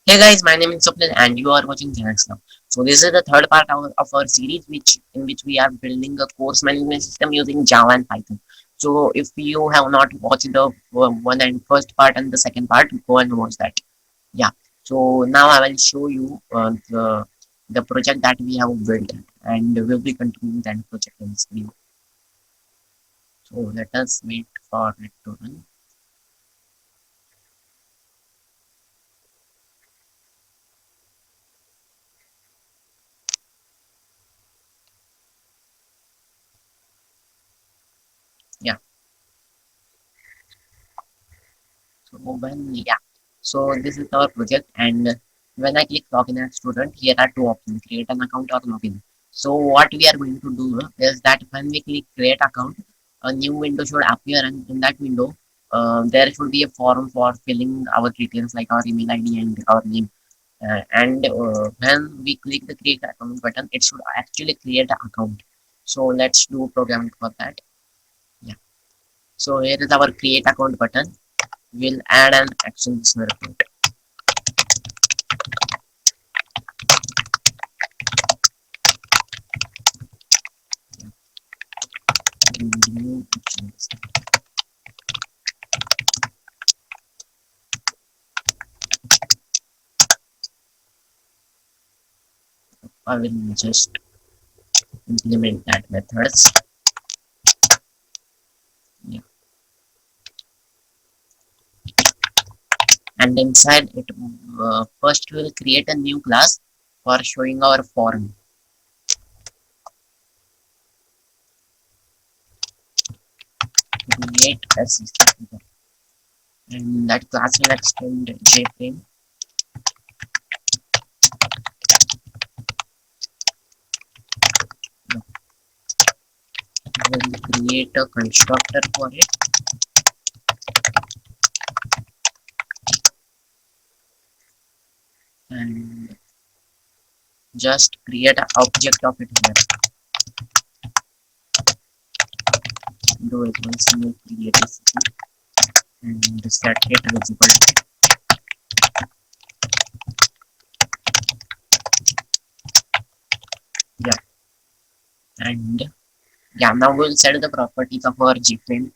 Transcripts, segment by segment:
Hey guys, my name is Swapnil and you are watching GenXclub. So this is the third part of our series in which we are building a course management system using Java and Python. So if you have not watched the one and first part and the second part, go and watch that. Yeah. So now I will show you the project that we have built and we'll be continuing that project in this video. So let us wait for it to run. Yeah. So this is our project, and when I click login as student, here are two options: create an account or login. So what we are going to do is that when we click create account, a new window should appear, and in that window, there should be a form for filling our details like our email ID and our name. And when we click the create account button, it should actually create an account. So let's do programming for that. Yeah. So here is our create account button. We'll add an action listener report. New action listener. I will just implement that methods. Yeah. And inside it, first we'll create a new class for showing our form. Create assistant, and that class will extend JFrame. We'll create a constructor for it. And just create an object of it here. Do it once new create a city and set it visible. Yeah. And yeah, now we'll set the properties of our GFrame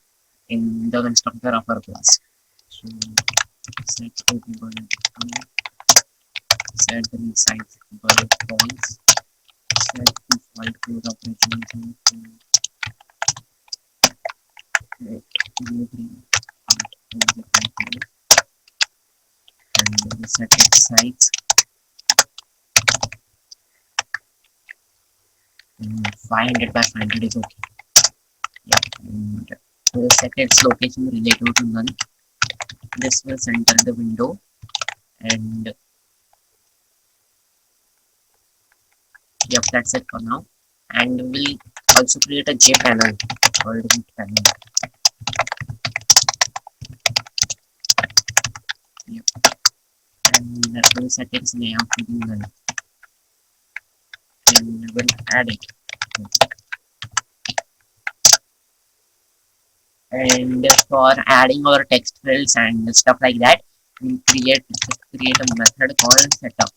in the constructor of our class. So set equal to set the size equal to false, set default close operation and we'll set its size 500 by 500 is okay. Yeah, and we'll set its location relative to none. This will center the window, and yep, that's it for now. And we'll also create a J panel called root panel. Yep. And that will set its layout to be none. And we'll add it. And for adding our text fields and stuff like that, we'll create a method called setup.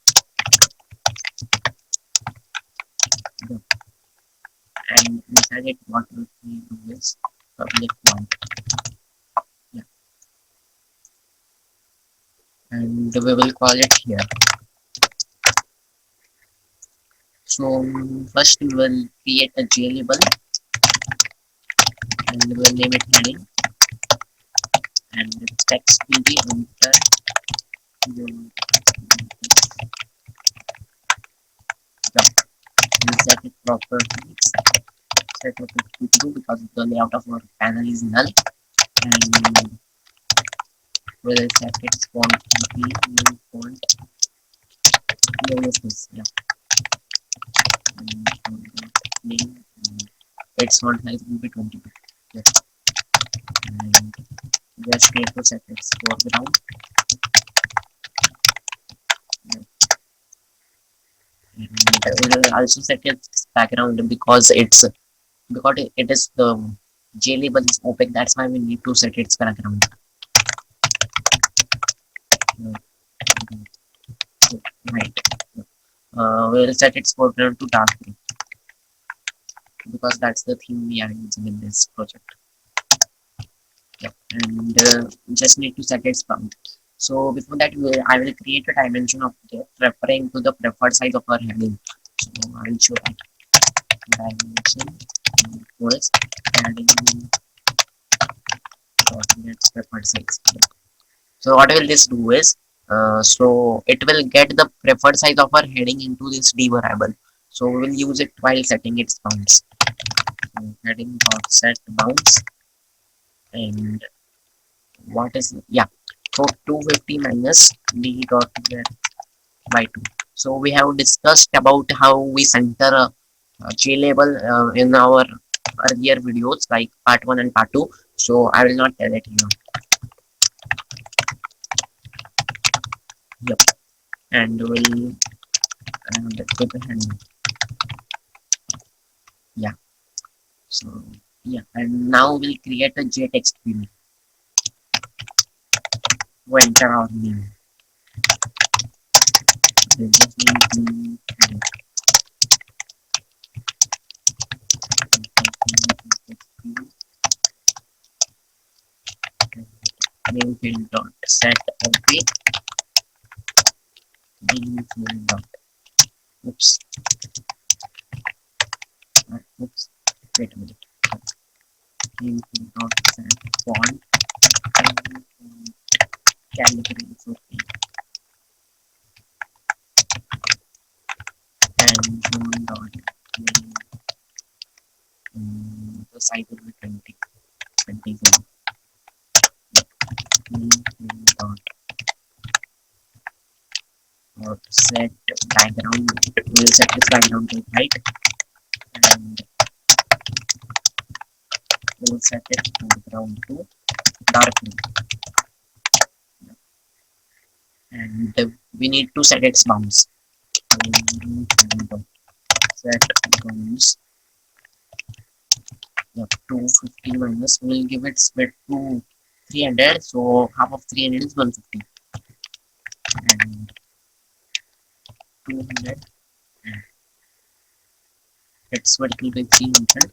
And inside it, what we do is public one. Yeah. And we will call it here. So first we will create a J label and we will name it heading, and the text will be enter your we'll set it properties, set it to true because the layout of our panel is null, and we'll set its font to be new font this, yeah, and name, and its font size will be 22. Yeah. And just need to set its foreground. Yeah. And we'll also set its background because it is the J label is opaque. That's why we need to set its background. Yeah. right. We'll set its foreground to dark green because that's the theme we are using in this project. Yep. And just need to set its bound. So before that, I will create a dimension of depth referring to the preferred size of our heading. So I will show that dimension equals heading coordinates preferred size. So what will this do is, so it will get the preferred size of our heading into this d variable. So we will use it while setting its bounds. So heading dot set bounds, and what is, yeah, so 250 minus d dot get by 2. So we have discussed about how we center a j label in our earlier videos like part 1 and part 2. So I will not tell it here. Yep. And we'll put the hand. Yeah. So yeah, and now we'll create a j text field. We enter our name. We'll just name name field dot set okay. Name field dot oops oops wait a minute. Name field dot set font calibri is okay, and one dot name, the size will be 20 20 name field dot set background. We'll set this background to white, and we'll set it foreground to dark blue, and we need to set its bounds. Set bounds. Yeah, 250 minus, we'll give its width to 300, so half of 300 is 150, and 200, its width will be 300,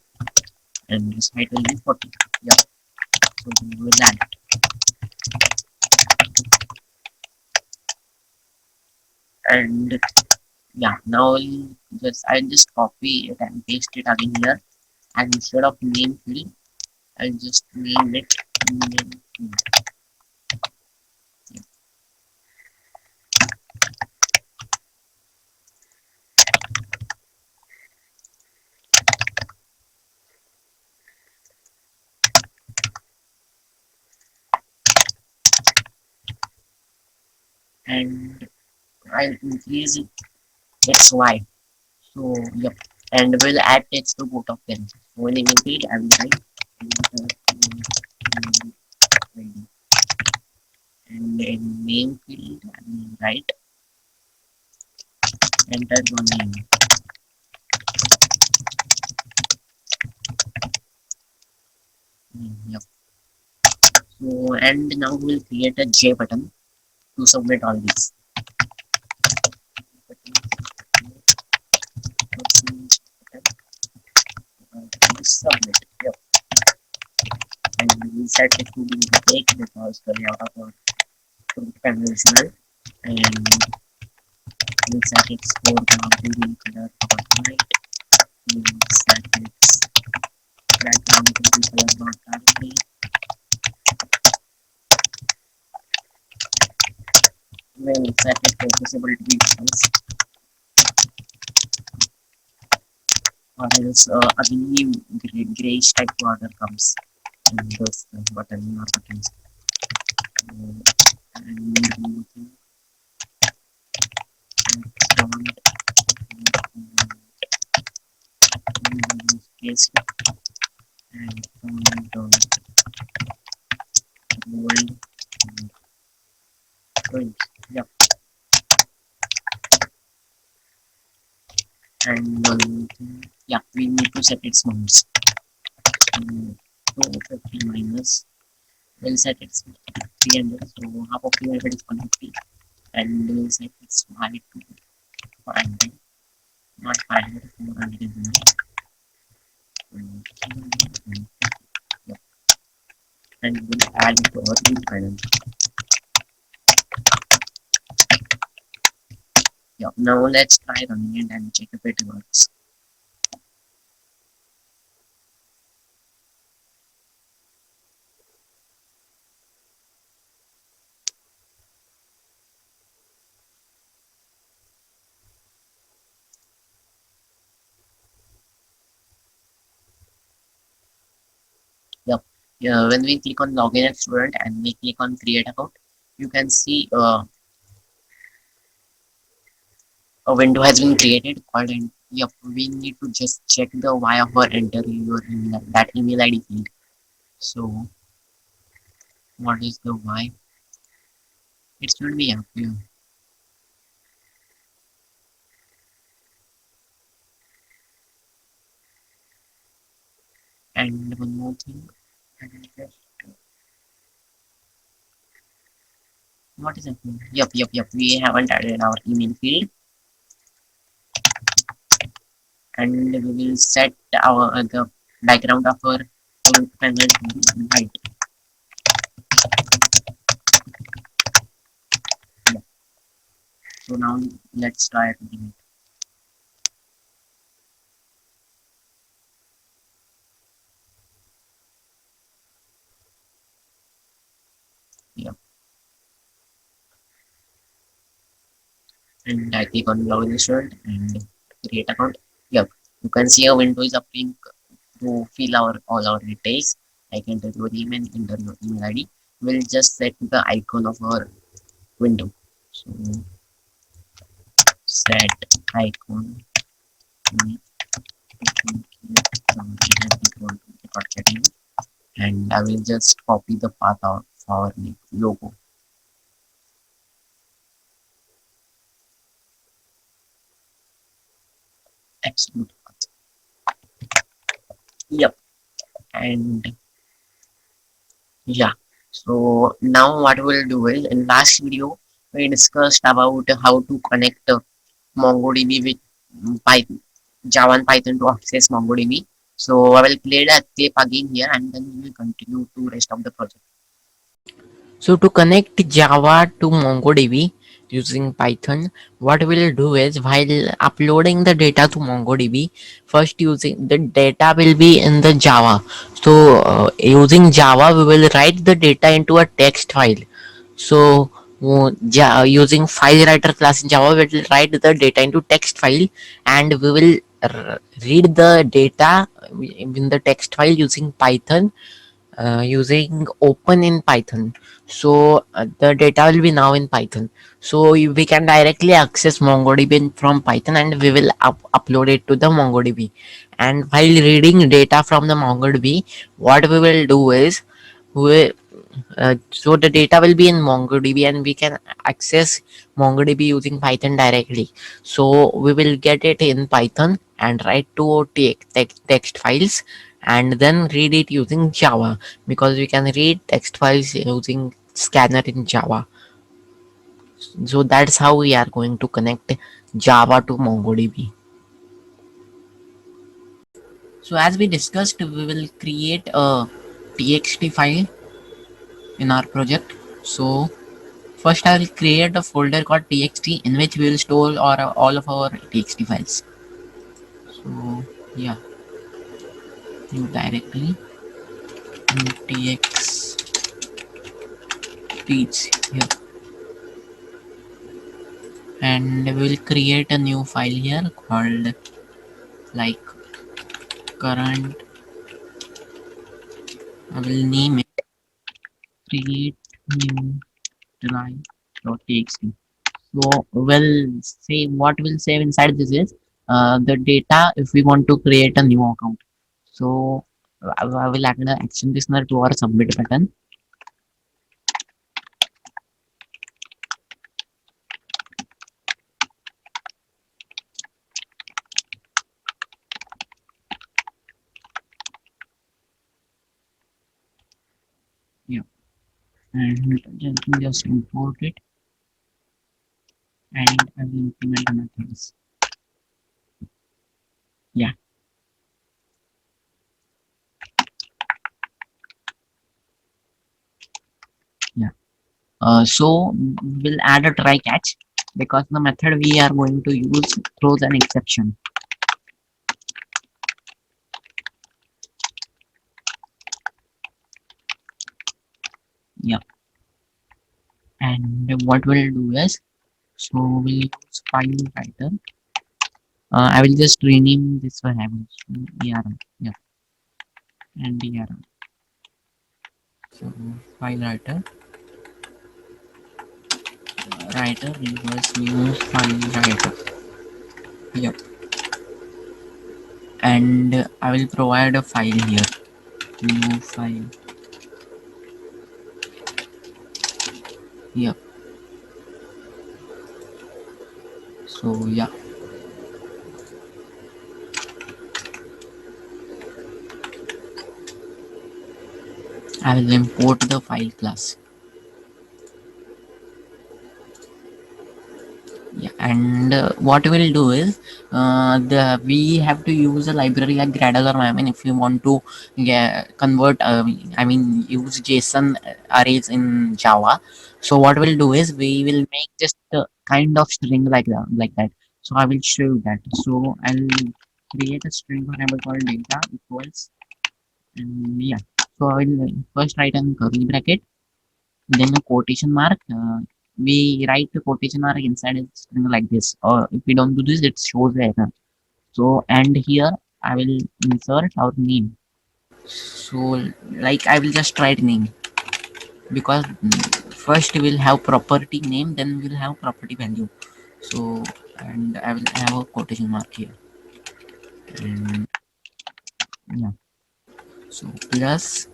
and its height will be 40. Yeah, so we will add it. And yeah, now I'll just copy it and paste it again here, and instead of name field I'll just name it name field. And I'll increase its y. So yep, and we'll add text to both of them. So in name field I will write and in name field I will write enter your name. Yep. So and now we'll create a J button to submit all these. Submit. Yep. And we set it to be opaque because the layout of our conventional, and we'll set its foreground to be color dot white. We'll set its background to be color dot dark green. We'll set it for visibility buttons, or else again grayish type border comes in those button or buttons. And case and gold and yep. And yeah, we need to set its bounds. 250 minus, we'll set its 300, so half of 300 is 150, and we'll set its y to 400, not 500, 400 is enough. Yep. And we'll add it to our if panel. Yeah, now let's try running it and check if it works. Yep. Yeah, when we click on login as student and we click on create account, you can see a window has been created called and yep, we need to just check the y of our enter your email, that email ID field. So what is the y? It should be up here. And one more thing. I will just, what is happening? Yep. We haven't added our email field, and we will set our the background of our panel to be white. Yeah. So now let's try it again. Yep. And I click on login result and create account. Yep. You can see a window is appearing to fill our all our details. Like enter your email, enter your email ID. We'll just set the icon of our window. So set icon. And I will just copy the path of our logo. Absolute path. Yep. And yeah. So now what we'll do is in last video we discussed about how to connect MongoDB with Python, Java and Python to access MongoDB. So I will play that clip again here and then we will continue to rest of the project. So to connect Java to MongoDB using Python, what we'll do is while uploading the data to MongoDB, first using the data will be in the Java. So using Java, we will write the data into a text file. So using file writer class in Java, we will write the data into text file, and we will read the data in the text file using Python, using open in Python. So the data will be now in Python. So we can directly access MongoDB from Python, and we will upload it to the MongoDB. And while reading data from the MongoDB, what we will do is we so the data will be in MongoDB, and we can access MongoDB using Python directly. So we will get it in Python and write to text files, and then read it using Java, because we can read text files using scanner in Java. So that's how we are going to connect Java to MongoDB. So as we discussed, we will create a txt file in our project. So first, I will create a folder called txt in which we will store all of our txt files. So yeah, you directly txt here, and we will create a new file here called like current. I will name it create new drive.txt. So we'll say what we'll save inside this is the data if we want to create a new account. So I will add an action listener to our submit button. Yeah, and just import it. and I will implement the methods. Yeah, yeah. So we'll add a try catch because the method we are going to use throws an exception. Yeah, and what we'll do is, so we'll use file writer. I will just rename this variable. So, ARM. Yeah, and ARM. So file writer equals new file writer. Yep. And I will provide a file here. New file. Yep. So yeah, I will import the file class. Yeah, and what we'll do is, the we have to use a library like Gradle or I mean, if you want to convert, I mean, use JSON arrays in Java. So what we'll do is we will make just a kind of string like that. So I will show you that. So I'll create a string variable called data equals, and yeah. So I will first write an curly bracket, then a quotation mark. We write the quotation mark inside a string like this, or if we don't do this, it shows the error. So and here I will insert our name. So like I will just write name because first we'll have property name, then we'll have property value. So and I will have a quotation mark here, and yeah. So plus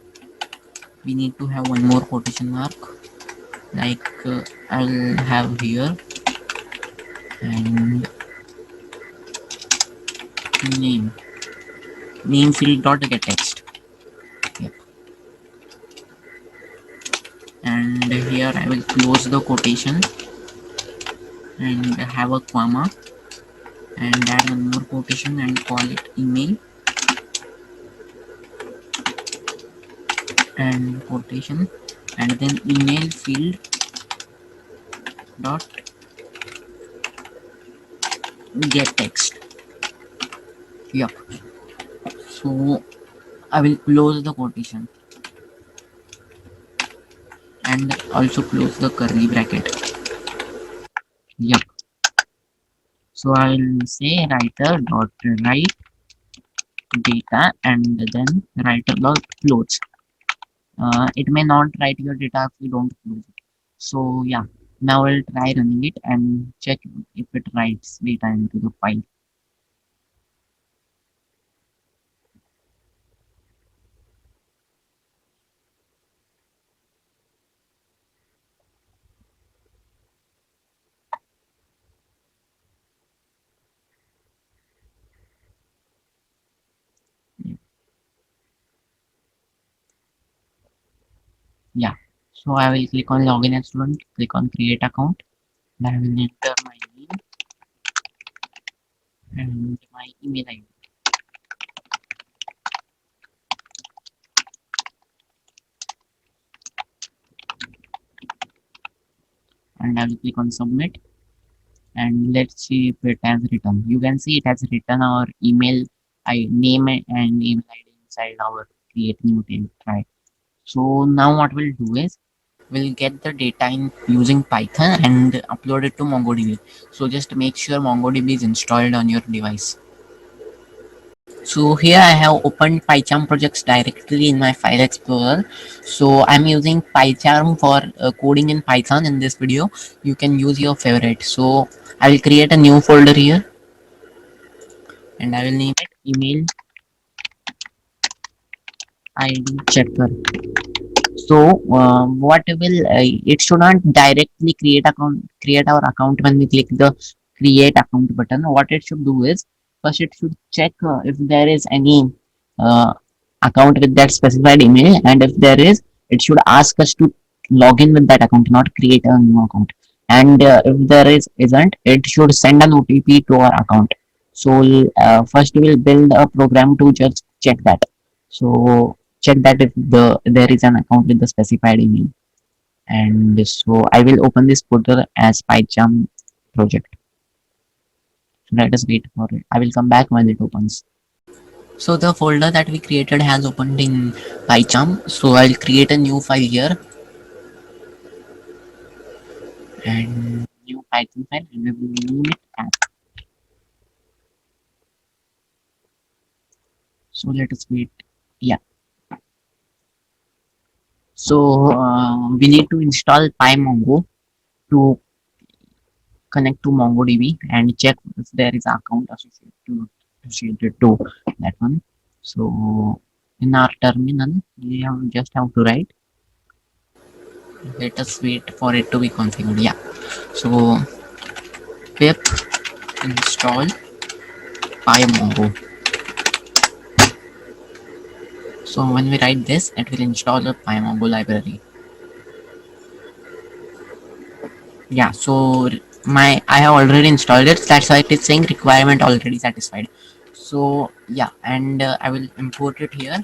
we need to have one more quotation mark, like I'll have here, and name field dot get text. Yep. And here I will close the quotation and have a comma and add one more quotation and call it email and quotation, and then email field dot get text. Yep. So I will close the quotation and also close the curly bracket. Yep. So I'll say writer dot write data and then writer dot close. It may not write your data if you don't close it. So yeah, now I'll try running it and check if it writes data into the file. Yeah. So I will click on login as student, click on create account, then I will enter my name and my email ID. And I will click on submit, and let's see if it has written. You can see it has written our email I name and email ID inside our create new table, right? So now what we'll do is we'll get the data in using Python and upload it to MongoDB. So just make sure MongoDB is installed on your device. So here I have opened PyCharm projects directly in my file explorer. So I'm using PyCharm for coding in Python in this video. You can use your favorite. So I will create a new folder here and I will name it email ID checker. So what will it should not directly create our account when we click the create account button. What it should do is first it should check if there is any uh, account with that specified email, and if there is, it should ask us to log in with that account, not create a new account. and if there isn't, it should send an OTP to our account. So first we'll build a program to just check that. So check that if there is an account with the specified email. And so I will open this folder as PyCharm project. So let us wait for it. I will come back when it opens. So the folder that we created has opened in PyCharm. So I'll create a new file here and New Python file and we will name it as. So let us wait. Yeah. So we need to install PyMongo to connect to MongoDB and check if there is account associated to that one. So in our terminal, we just have to write. let us wait for it to be configured. Yeah. So pip install pymongo. So when we write this, it will install the pymongo library. Yeah. So I have already installed it. That's why it is saying requirement already satisfied. So yeah, and I will import it here.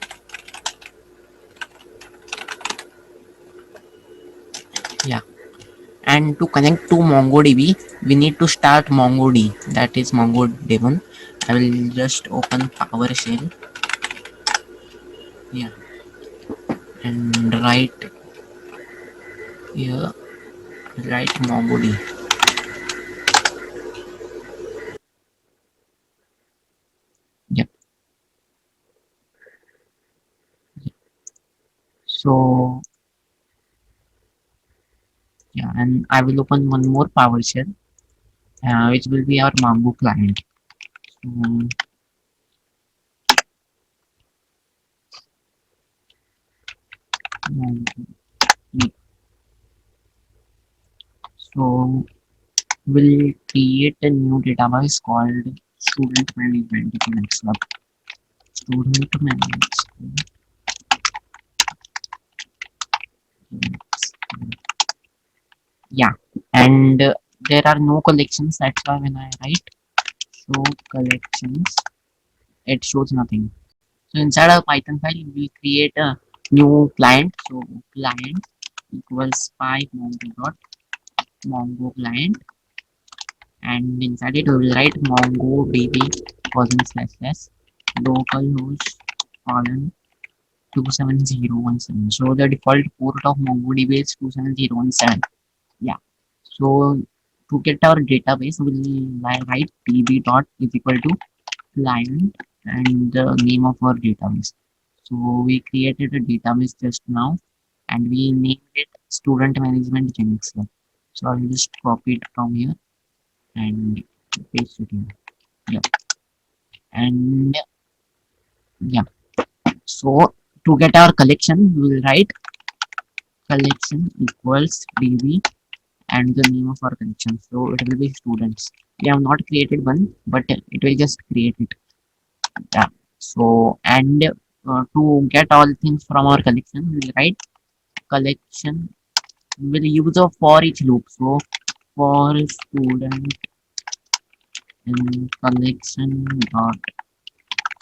Yeah. And to connect to MongoDB, we need to start MongoD. That is MongoDB. I will just open PowerShell. Yeah, and here write MongoD. Yep. So yeah, and I will open one more PowerShell, which will be our Mongo client. So, so we'll create a new database called student management GenXclub. Student management. Yeah, and there are no collections. That's why when I write show collections, it shows nothing. So inside our Python file, we will create a new client. So client equals pymongo dot mongo client, and inside it we will write mongodb // localhost colon 27017. So the default port of MongoDB is 27017. Yeah. So to get our database, we'll write db dot is equal to client and the name of our database. So we created a database just now and we named it student management GenXclub. So I'll just copy it from here and paste it here. Yeah. And yeah. So to get our collection, we'll write collection equals db and the name of our collection. So it will be students. We have not created one, but it will just create it. Yeah. So and to get all things from our collection, we'll write collection. We'll use a for each loop. So for student in collection dot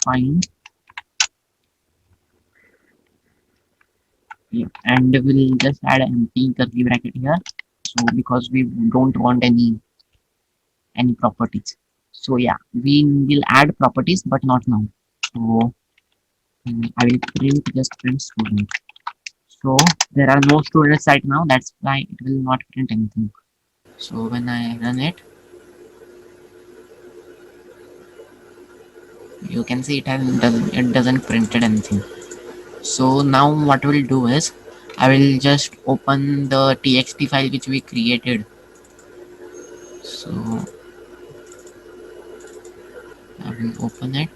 find, yeah, and we'll just add an empty curly bracket here. So because we don't want any properties. So yeah, we will add properties, but not now. So I will print student. So there are no students right now. That's why it will not print anything. So when I run it, you can see it doesn't printed anything. So now what we'll do is I will just open the txt file which we created. So I will open it.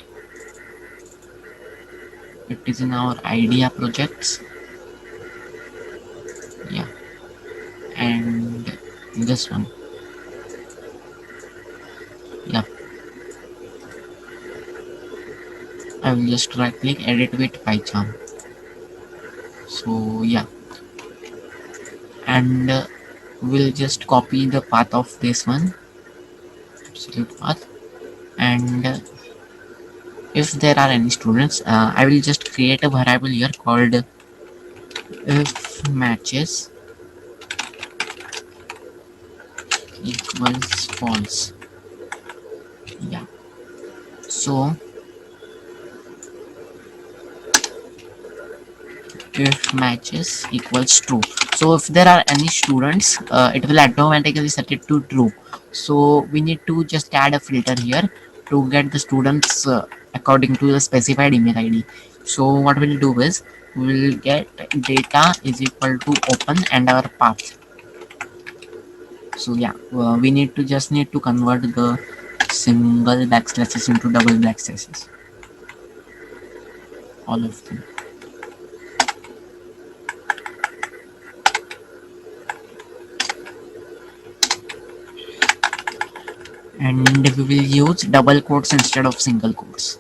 It is in our idea projects. Yeah, and this one. Yeah, I will just right click edit with PyCharm. So yeah, and we'll just copy the path of this one, absolute path, and if there are any students, I will just create a variable here called if matches equals false. Yeah, so if matches equals true, so if there are any students, it will automatically set it to true. So we need to just add a filter here to get the students according to the specified email id. So what we'll do is we'll get data is equal to open and our path. So yeah, we need to convert the single backslashes into double backslashes, all of them. And we will use double quotes instead of single quotes.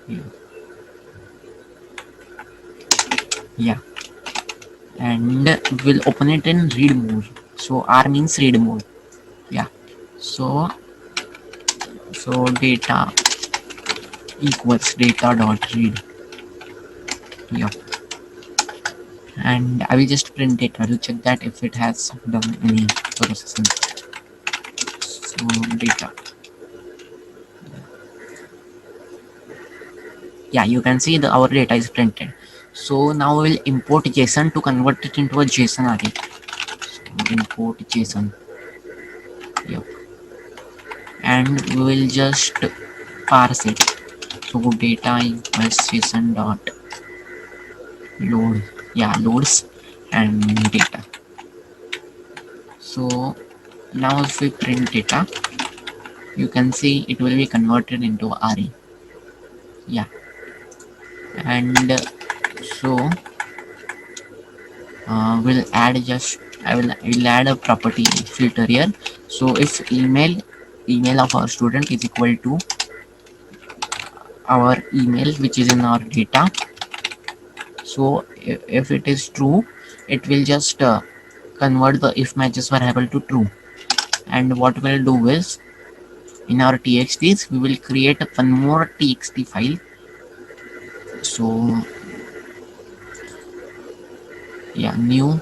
Yeah, yeah. And we'll open it in read mode. So R means read mode. Yeah. So data equals data dot read. Yeah. And I will just print data to check that if it has done any processing. So data. Yeah, you can see the our data is printed. So now we'll import JSON to convert it into a JSON array. So import JSON. Yep. And we will just parse it. So data equals JSON dot load. Yeah, loads and data. So now if we print data, you can see it will be converted into array. Yeah, and so we'll add just will add a property filter here. So if email of our student is equal to our email which is in our data, so if it is true, it will just convert the if matches variable to true. And what we'll do is in our txts we will create one more txt file. So yeah, new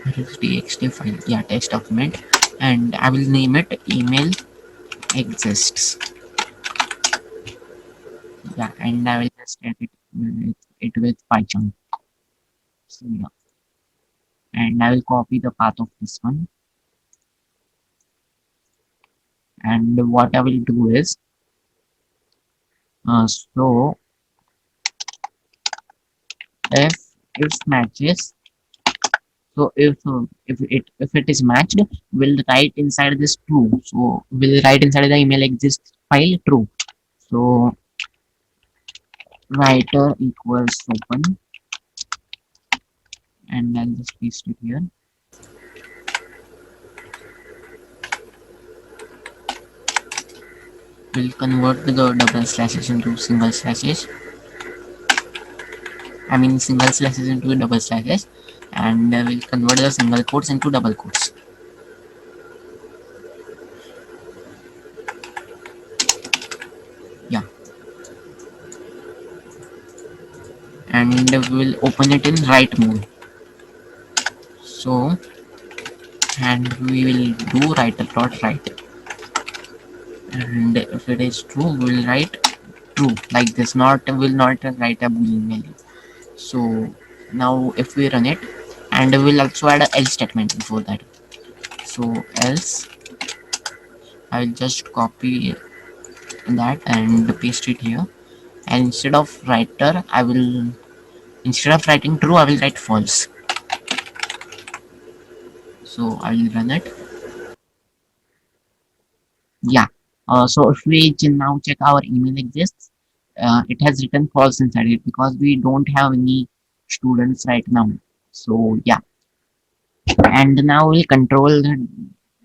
txt file, yeah, text document, and I will name it email exists. Yeah, and I will just edit it with Python. So yeah, and I will copy the path of this one. And what I will do is, so if matches, so if it is matched, we'll write inside this true. So we'll write inside the email exists file true. So writer equals open, and I'll just paste it here. We'll convert the double slashes into single slashes. I mean single slashes into double slashes, and we'll convert the single quotes into double quotes. Yeah, and we'll open it in write mode. So, and we will do writer dot write, and if it is true, we'll write true like this. Not will not write a boolean value. So now if we run it, and we'll also add a else statement before that. So else, I'll just copy that and paste it here. And instead of writer, instead of writing true, I will write false. So I will run it. Yeah. So if we now check our email exists, it has written false inside it because we don't have any students right now. So yeah, and now we'll control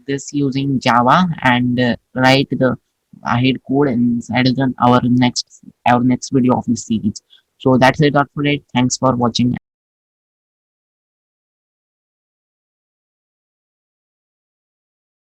this using Java and write the ahead code inside our next video of this series. So that's it for today. Thanks for watching.